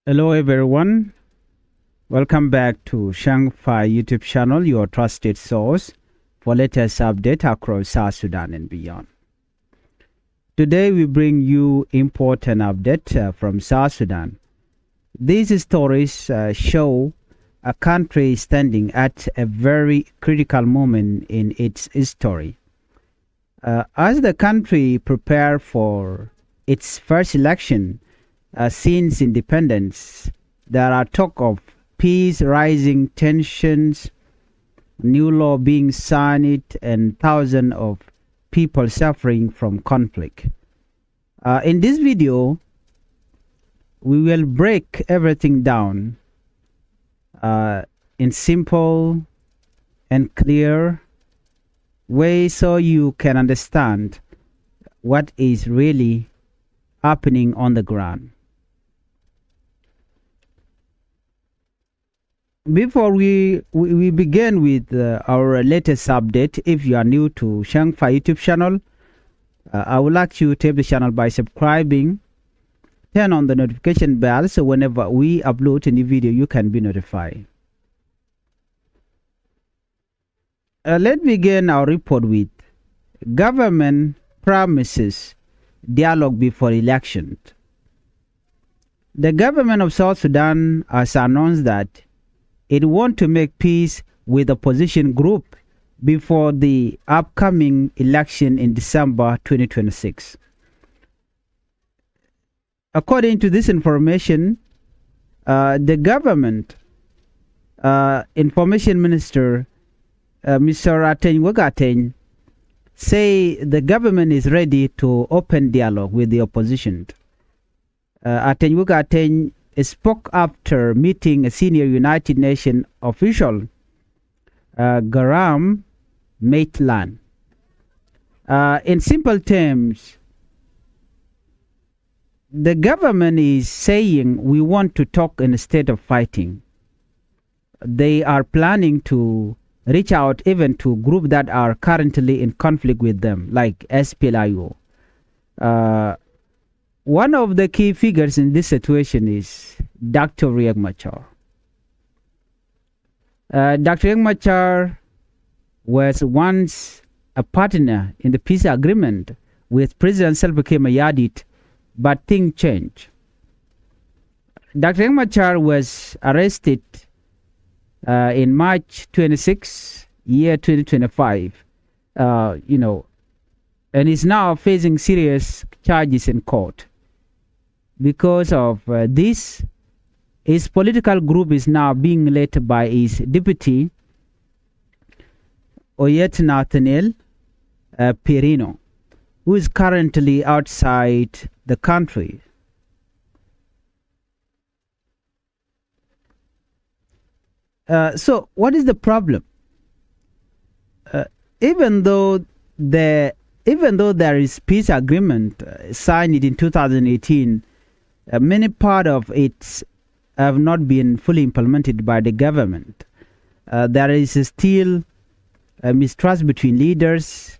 Hello everyone, welcome back to Changfied YouTube channel, your trusted source for latest update across South Sudan and beyond. Today we bring you important update from South Sudan. These stories show a country standing at a very critical moment in its history. As the country prepares for its first election since independence, there are talk of peace, rising tensions, new law being signed, and thousands of people suffering from conflict. In this video, we will break everything down in simple and clear way so you can understand what is really happening on the ground. Before we begin with our latest update, if you are new to Changfied YouTube channel, I would like you to help the channel by subscribing, turn on the notification bell so whenever we upload a new video, you can be notified. Let's begin our report with government promises dialogue before election. The government of South Sudan has announced that it wants to make peace with the opposition group before the upcoming election in December 2026. According to this information, the government information minister, Mr. Ateng Wagateng, say the government is ready to open dialogue with the opposition. Ateng Wagateng spoke after meeting a senior United Nations official, Graham Maitland. In simple terms, the government is saying we want to talk instead of fighting. They are planning to reach out even to groups that are currently in conflict with them, like SPLIO. One of the key figures in this situation is Dr. Riek Machar. Dr. Riek Machar was once a partner in the peace agreement with President Salva Kiir Mayardit, but things changed. Dr. Riek Machar was arrested in March 26, year 2025, and is now facing serious charges in court. Because of this, his political group is now being led by his deputy, Oyet Nathaniel Perino, who is currently outside the country. So what is the problem? Even though there is peace agreement signed in 2018, many part of it have not been fully implemented by the government. There is still mistrust between leaders,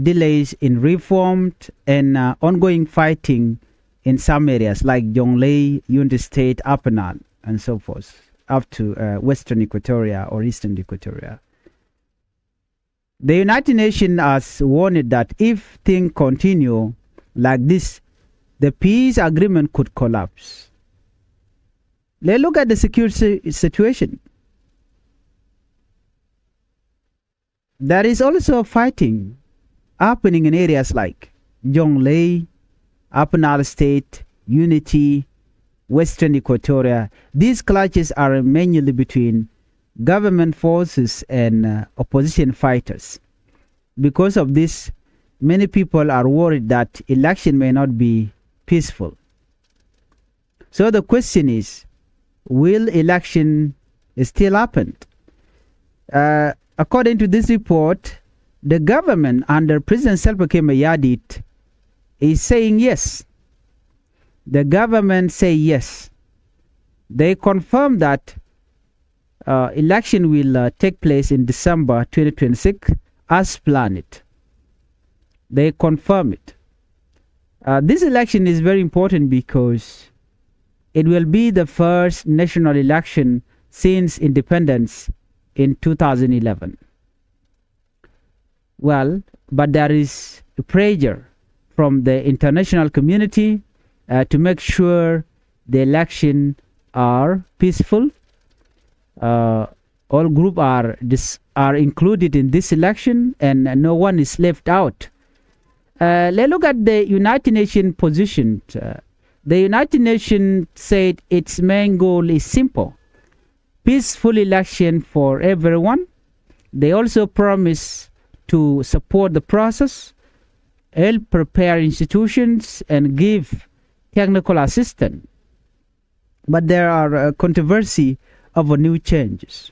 delays in reform, and ongoing fighting in some areas like Jonglei, Unity State, Upper Nile, and so forth, up to Western Equatoria or Eastern Equatoria. The United Nations has warned that if things continue like this, the peace agreement could collapse. Let's look at the security situation. There is also fighting happening in areas like Jonglei, Upper Nile State, Unity, Western Equatoria. These clashes are mainly between government forces and opposition fighters. Because of this, many people are worried that election may not be peaceful. So the question is, will election still happen? According to this report, the government under President Salva Kiir Mayardit is saying yes. The government say yes. They confirm that election will take place in December 2026 as planned. They confirm it. This election is very important because It will be the first national election since independence in 2011. Well, but there is pressure from the international community to make sure the election are peaceful. All groups are included in this election, and no one is left out. Let's look at the United Nations position. The United Nations said its main goal is simple: peaceful election for everyone. They also promise to support the process, help prepare institutions, and give technical assistance. But there are controversy over new changes.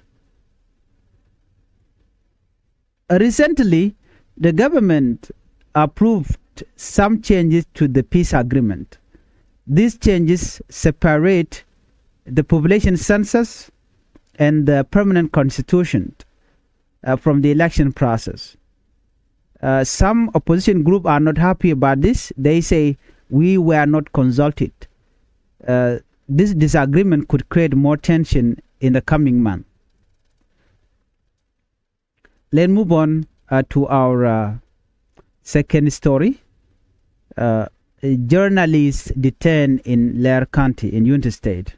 Recently, the government approved some changes to the peace agreement. These changes separate the population census and the permanent constitution from the election process. Some opposition groups are not happy about this. They say we were not consulted. This disagreement could create more tension in the coming month. Let's move on to our second story. A journalist detained in Lair County in Unity State.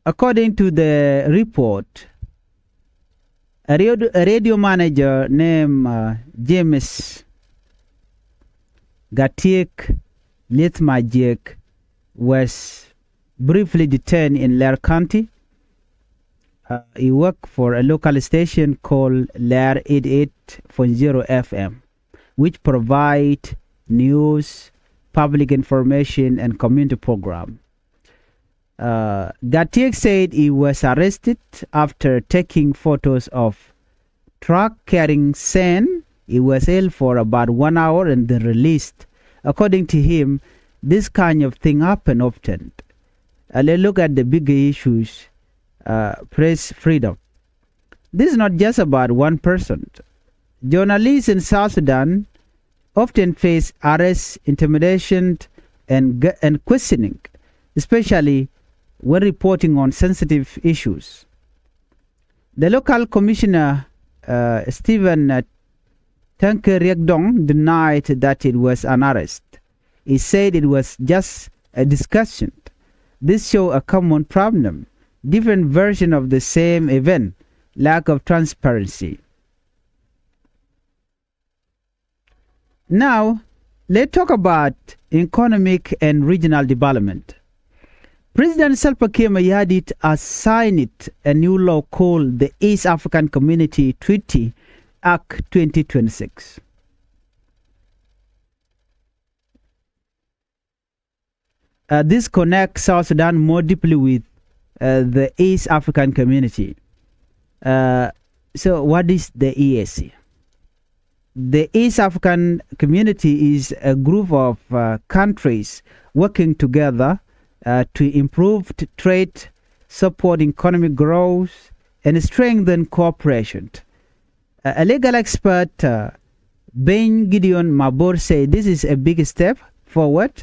According to the report, a radio manager named James Gatiek Litmajek was briefly detained in Lair County. He worked for a local station called Lair 88.0 FM, which provide news, public information, and community program. Gatiek said he was arrested after taking photos of truck carrying sand. He was held for about 1 hour and then released. According to him, this kind of thing happen often. Let's look at the bigger issues. Press freedom. This is not just about one person. Journalists in South Sudan often face arrest, intimidation, and questioning, especially when reporting on sensitive issues. The local commissioner, Stephen Tankeriekdong, denied that it was an arrest. He said it was just a discussion. This shows a common problem. Different version of the same event, lack of transparency. Now, let's talk about economic and regional development. President Salva Kiir Mayardit has signed a new law called the East African Community Treaty Act 2026. This connects South Sudan more deeply with the East African Community. So what is the EAC? The East African Community is a group of countries working together to improve trade, support economic growth, and strengthen cooperation. A legal expert, Ben Gideon Mabor, said this is a big step forward.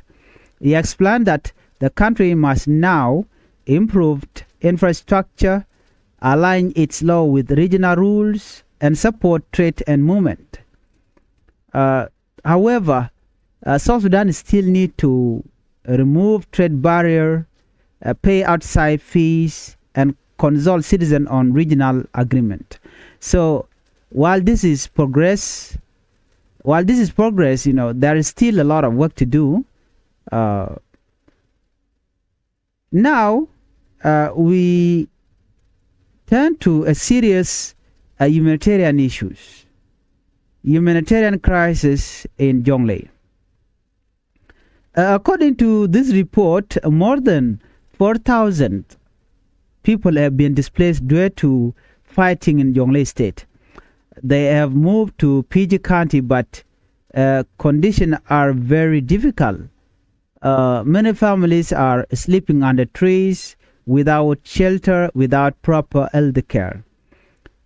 He explained that the country must now improve infrastructure, align its law with regional rules, and support trade and movement. However, South Sudan still need to remove trade barrier, pay outside fees, and consult citizens on regional agreement. So while this is progress, there is still a lot of work to do. Now we turn to a serious humanitarian issues. Humanitarian crisis in Jonglei. According to this report, more than 4,000 people have been displaced due to fighting in Jonglei State. They have moved to PG County, but conditions are very difficult. Many families are sleeping under trees, without shelter, without proper elder care.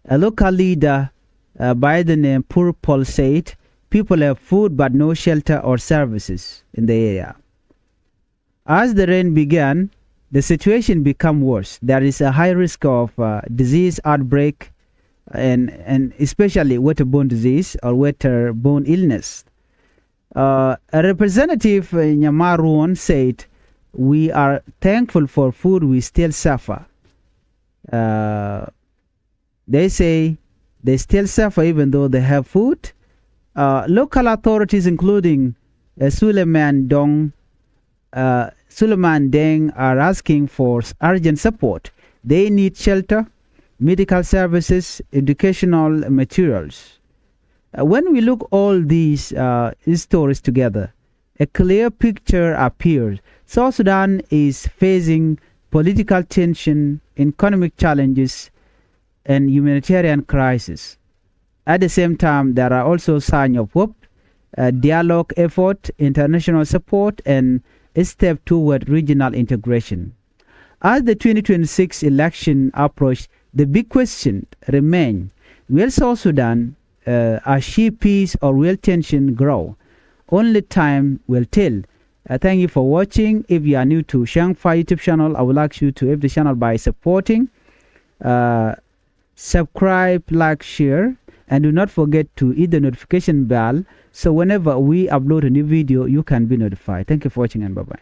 A local leader by the name Pur Paul said People have food but no shelter or services in the area. As the rain began, the situation became worse. There is a high risk of disease outbreak and especially waterborne disease or waterborne illness. A representative in Nyamaruan said, "We are thankful for food, we still suffer." They say they still suffer even though they have food. Local authorities, including Suleiman Deng, are asking for urgent support. They need shelter, medical services, educational materials. When we look all these stories together, a clear picture appears. South Sudan is facing political tension, economic challenges, and humanitarian crisis. At the same time, there are also signs of hope, dialogue effort, international support, and a step toward regional integration. As the 2026 election approaches, the big question remains, will South Sudan achieve peace or will tension grow? Only time will tell. Thank you for watching. If you are new to Changfied YouTube channel, I would like you to help the channel by supporting, subscribe, like, share, and do not forget to hit the notification bell so whenever we upload a new video, you can be notified. Thank you for watching and bye-bye.